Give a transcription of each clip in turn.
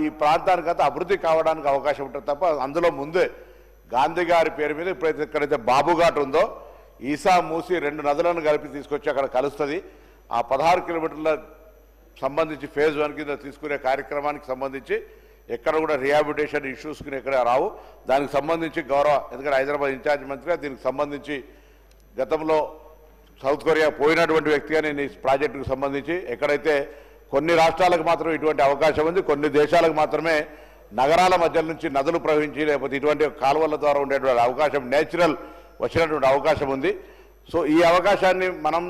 ఈ ప్రాంతానికంతా అభివృద్ధి కావడానికి అవకాశం ఉంటుంది తప్ప అందులో ముందే గాంధీ గారి పేరు మీద ఇప్పుడైతే ఎక్కడైతే బాబుఘాట్ ఉందో ఈసా మూసి 2 నదులను కలిపి తీసుకొచ్చి అక్కడ కలుస్తుంది. ఆ 16 కిలోమీటర్ల సంబంధించి ఫేజ్ 1 కింద తీసుకునే కార్యక్రమానికి సంబంధించి ఎక్కడ కూడా రిహాబిలిటేషన్ ఇష్యూస్ ఎక్కడ రావు. దానికి సంబంధించి ఎందుకంటే హైదరాబాద్ ఇన్ఛార్జ్ మంత్రిగా దీనికి సంబంధించి గతంలో సౌత్ కొరియా పోయినటువంటి వ్యక్తిగా నేను ఈ ప్రాజెక్టుకు సంబంధించి ఎక్కడైతే కొన్ని రాష్ట్రాలకు మాత్రం ఇటువంటి అవకాశం ఉంది, కొన్ని దేశాలకు మాత్రమే నగరాల మధ్య నుంచి నదులు ప్రవహించి లేకపోతే ఇటువంటి కాలువల ద్వారా ఉండేటువంటి అవకాశం నేచురల్ వచ్చినటువంటి అవకాశం ఉంది. సో ఈ అవకాశాన్ని మనం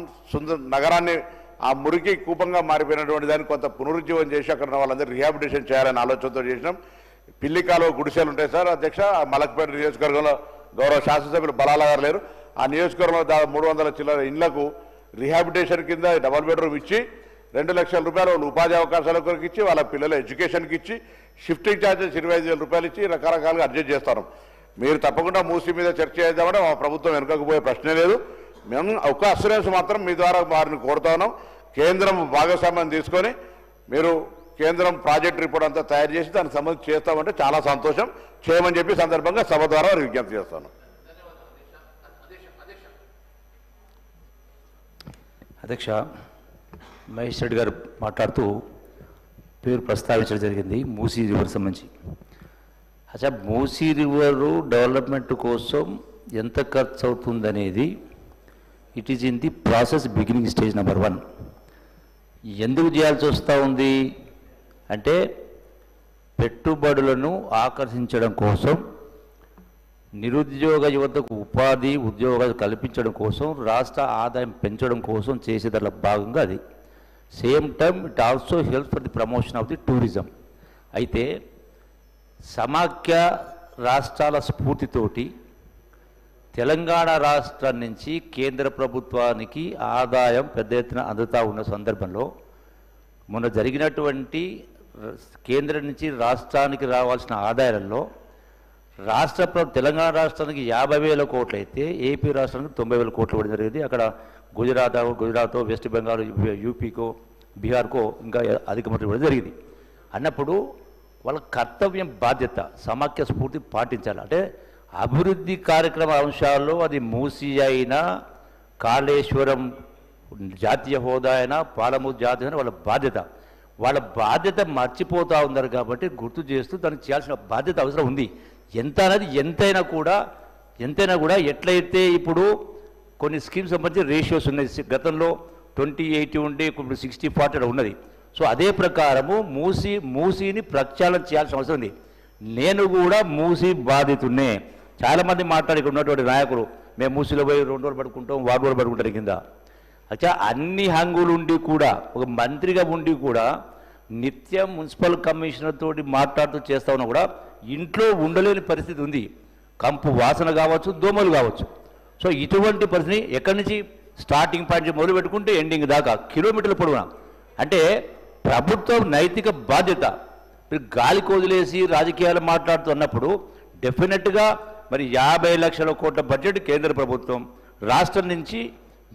నగరాన్ని ఆ మురికి కూపంగా మారిపోయినటువంటి దాన్ని కొంత పునరుజ్జీవం చేసి అక్కడ వాళ్ళందరూ రిహాబిలిటేషన్ చేయాలని ఆలోచనతో చేసినాం. పిల్లి కాలువ గుడిసెలు ఉంటాయి సార్ అధ్యక్ష. మలక్పేట నియోజకవర్గంలో గౌరవ శాసనసభ్యులు బలాల గారు లేరు. ఆ నియోజకవర్గంలో 300 చిల్లర ఇళ్లకు రిహాబిలిటేషన్ కింద డబల్ బెడ్రూమ్ ఇచ్చి 2 లక్షల రూపాయలు వాళ్ళు ఉపాధి అవకాశాల కొరకు ఇచ్చి వాళ్ళ పిల్లల ఎడ్యుకేషన్కి ఇచ్చి షిఫ్టింగ్ ఛార్జెస్ 25,000 రూపాయలు ఇచ్చి రకరకాలుగా అడ్జస్ట్ చేస్తాం. మీరు తప్పకుండా మూసి మీద చర్చ చేద్దామంటే మా ప్రభుత్వం వెనుకకపోయే ప్రశ్నే లేదు. మేము ఒక అస్యూరెన్స్ మాత్రం మీ ద్వారా వారిని కోరుతా ఉన్నాం. కేంద్రం భాగస్వామ్యం తీసుకొని మీరు కేంద్రం ప్రాజెక్ట్ రిపోర్ట్ అంతా తయారు చేసి దానికి సంబంధించి చేస్తామంటే చాలా సంతోషం. చేయమని చెప్పి సందర్భంగా సభ ద్వారా విజ్ఞప్తి చేస్తాను. అధ్యక్ష, మహేష్ రెడ్డి గారు మాట్లాడుతూ పేరు ప్రస్తావించడం జరిగింది మూసీ రివర్ సంబంధించి. అచ్చా, మూసీ రివరు డెవలప్మెంట్ కోసం ఎంత ఖర్చు అవుతుందనేది it is in the process beginning stage number 1. ఎందుకు చేయాల్సి వస్తూ ఉంది అంటే పెట్టుబడులను ఆకర్షించడం కోసం, నిరుద్యోగ యువతకు ఉపాధి ఉద్యోగాలు కల్పించడం కోసం, రాష్ట్ర ఆదాయం పెంచడం కోసం చేసేదానిలో భాగంగా అది. Same time it also help for the promotion of the tourism. అయితే సమాఖ్య రాష్ట్రాల స్ఫూర్తితోటి తెలంగాణ రాష్ట్రం నుంచి కేంద్ర ప్రభుత్వానికి ఆదాయం పెద్ద ఎత్తున అందుతూ ఉన్న సందర్భంలో మొన్న జరిగినటువంటి కేంద్రం నుంచి రాష్ట్రానికి రావాల్సిన ఆదాయాలలో తెలంగాణ రాష్ట్రానికి 50,000 కోట్లు అయితే ఏపీ రాష్ట్రానికి 90,000 కోట్లు ఇవ్వడం జరిగింది. అక్కడ గుజరాత్, వెస్ట్ బెంగాల్, యూపీకో, బీహార్కో ఇంకా అధిక మొత్తం ఇవ్వడం జరిగింది. అన్నప్పుడు వాళ్ళ కర్తవ్యం, బాధ్యత, సమాఖ్య స్ఫూర్తి పాటించాలి. అంటే అభివృద్ధి కార్యక్రమ అంశాల్లో అది మూసీ అయినా, కాళేశ్వరం జాతీయ హోదా అయినా, పాలమూరు జాతీయ అయినా వాళ్ళ బాధ్యత మర్చిపోతూ ఉన్నారు. కాబట్టి గుర్తు చేస్తూ దానికి చేయాల్సిన బాధ్యత అవసరం ఉంది. ఎంతైనా కూడా ఎట్లయితే ఇప్పుడు కొన్ని స్కీమ్స్ సంబంధించి రేషియోస్ ఉన్నాయి. గతంలో 20-80 ఉండే, ఇప్పుడు 60-40 ఉన్నది. సో అదే ప్రకారము మూసీని ప్రక్షాళన చేయాల్సిన అవసరం ఉంది. నేను కూడా మూసీ బాధితున్నే. చాలామంది మాట్లాడి ఉన్నటువంటి నాయకులు మేము మూసీలో పోయి 2 రోజులు పడుకుంటాం, 6 రోజులు పడుకుంటారు కింద. అచ్చా, అన్ని హంగులు ఉండి కూడా, ఒక మంత్రిగా ఉండి కూడా నిత్యం మున్సిపల్ కమిషనర్ తోటి మాట్లాడుతూ చేస్తా ఉన్నా కూడా ఇంట్లో ఉండలేని పరిస్థితి ఉంది. కంపు వాసన కావచ్చు, దోమలు కావచ్చు. సో ఇటువంటి పరిస్థితిని ఎక్కడి నుంచి స్టార్టింగ్ పాయింట్ మొదలు పెట్టుకుంటే ఎండింగ్ దాకా కిలోమీటర్ల పొడవునా. అంటే ప్రభుత్వం నైతిక బాధ్యత. మీరు గాలికి వదిలేసి రాజకీయాలు మాట్లాడుతున్నప్పుడు డెఫినెట్గా మరి 50 లక్షల కోట్ల బడ్జెట్ కేంద్ర ప్రభుత్వం, రాష్ట్రం నుంచి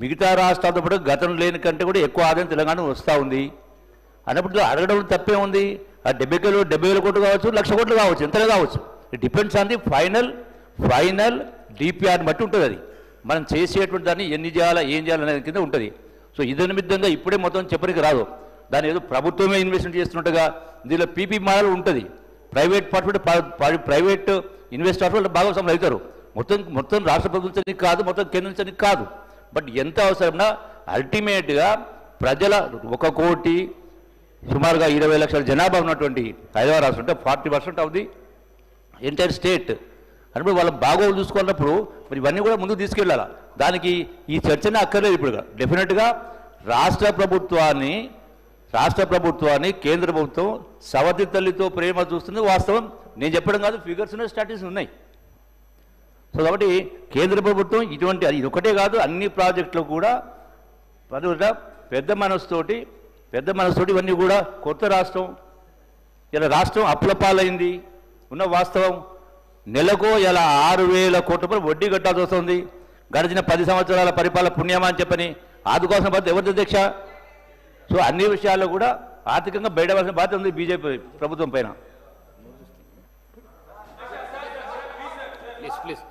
మిగతా రాష్ట్రాలతో పాటు గతం లేని కంటే కూడా ఎక్కువ ఆదాయం తెలంగాణ వస్తూ ఉంది అన్నప్పుడు అడగడం తప్పే ఉంది. ఆ 70,000 కోట్లు కావచ్చు, 1,00,000 కోట్లు కావచ్చు, ఎంతనే కావచ్చు. It depends on the final డిపిఆర్ని బట్టి ఉంటుంది. అది మనం చేసేటువంటి దాన్ని ఎన్ని చేయాలా, ఏం చేయాలనే కింద ఉంటుంది. సో ఇది నిమిత్తంగా ఇప్పుడే మొత్తం చెప్పడానికి రాదు. దాని ఏదో ప్రభుత్వమే ఇన్వెస్ట్మెంట్ చేస్తున్నట్టుగా దీనిలో పీపీ మోడల్ ఉంటుంది. ప్రైవేట్ ఇన్వెస్టర్స్ వాళ్ళు భాగస్వాములు అవుతారు. మొత్తం రాష్ట్ర ప్రభుత్వానికి కాదు, మొత్తం కేంద్ర నుంచి కాదు. బట్ ఎంత అవసరమన్నా అల్టిమేట్గా ప్రజల 1 కోటి సుమారుగా 20 లక్షల జనాభా ఉన్నటువంటి హైదరాబాద్ రాష్ట్రం అంటే 40% ఆఫ్ ది ఎంటైర్ స్టేట్ అన్నప్పుడు వాళ్ళ బాగోగులు చూసుకున్నప్పుడు మరి ఇవన్నీ కూడా ముందుకు తీసుకెళ్ళాలా. దానికి ఈ చర్చనే అక్కర్లేదు. ఇప్పుడు డెఫినెట్గా రాష్ట్ర ప్రభుత్వాన్ని కేంద్ర ప్రభుత్వం సవతి తల్లితో ప్రేమ చూస్తుంది. వాస్తవం నేను చెప్పడం కాదు, ఫిగర్స్ ఉన్నాయి, స్టాటిస్టిక్స్ ఉన్నాయి. సో కాబట్టి కేంద్ర ప్రభుత్వం ఇది ఒకటే కాదు, అన్ని ప్రాజెక్టులు కూడా పెద్ద మనసుతోటి ఇవన్నీ కూడా కొత్త రాష్ట్రం. ఇలా రాష్ట్రం అప్పుల పాలైంది ఉన్న వాస్తవం. నెలకు ఇలా 6,000 కోట్ల రూపాయలు వడ్డీ కట్టాల్సి వస్తుంది. గడిచిన 10 సంవత్సరాల పరిపాలన పుణ్యమా అని చెప్పని ఆదుకోవాల్సిన బాధ్యత ఎవరిది అధ్యక్ష? సో అన్ని విషయాల్లో కూడా ఆర్థికంగా బయటపడాల్సిన బాధ్యత ఉంది బీజేపీ ప్రభుత్వం పైన. ప్లీజ్